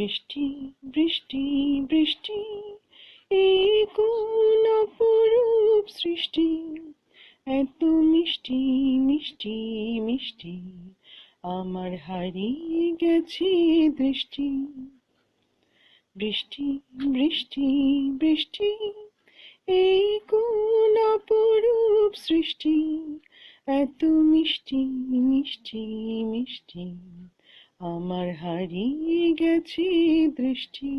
বৃষ্টি বৃষ্টি বৃষ্টি এই কোন অপরূপ সৃষ্টি, এত মিষ্টি মিষ্টি মিষ্টি আমার হারিয়ে গেছে দৃষ্টি। বৃষ্টি বৃষ্টি বৃষ্টি এই কোন অপরূপ সৃষ্টি, এত মিষ্টি মিষ্টি মিষ্টি আমার হারিয়ে গেছে দৃষ্টি।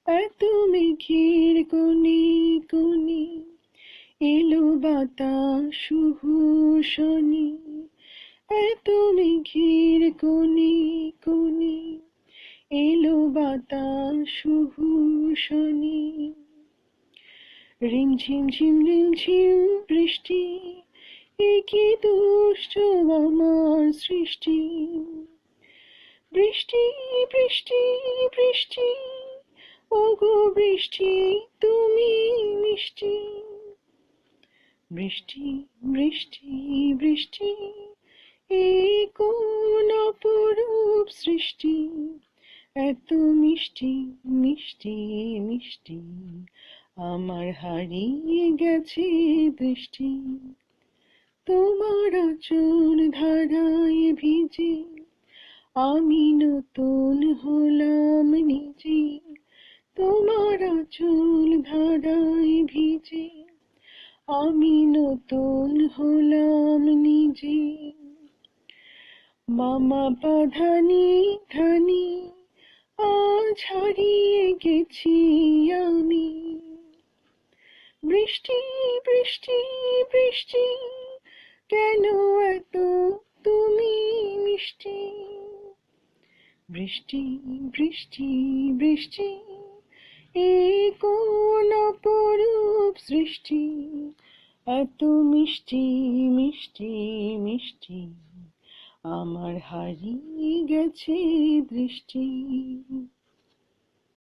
এত মেঘের কোণে কোণে এলো বাতাস শুভু শনি, এত মেঘের কোণে কোণে এলো বাতাস শুভু শনি। রিমঝিম ঝিম রিমঝিম বৃষ্টি, এ কি দুষ্ট আমার সৃষ্টি। বৃষ্টি বৃষ্টি বৃষ্টি ওগো বৃষ্টি তুমি মিষ্টি। বৃষ্টি বৃষ্টি বৃষ্টি এই কোন অপরূপ সৃষ্টি, এত মিষ্টি মিষ্টি মিষ্টি আমার হারিয়ে গেছে দৃষ্টি। তোমার আঁচল ধারায় ভিজে আমি নতুন হলাম নিজে, তোমার আঁচল ধারায় ভিজে আমি নতুন হলাম নিজে। মামা বাধানি ধানি আজ হারিয়ে গেছি আমি। বৃষ্টি বৃষ্টি বৃষ্টি কেন এত তুমি মিষ্টি। বৃষ্টি বৃষ্টি বৃষ্টি এই কোন অপরূপ সৃষ্টি, এত মিষ্টি মিষ্টি মিষ্টি আমার হারিয়ে গেছে দৃষ্টি।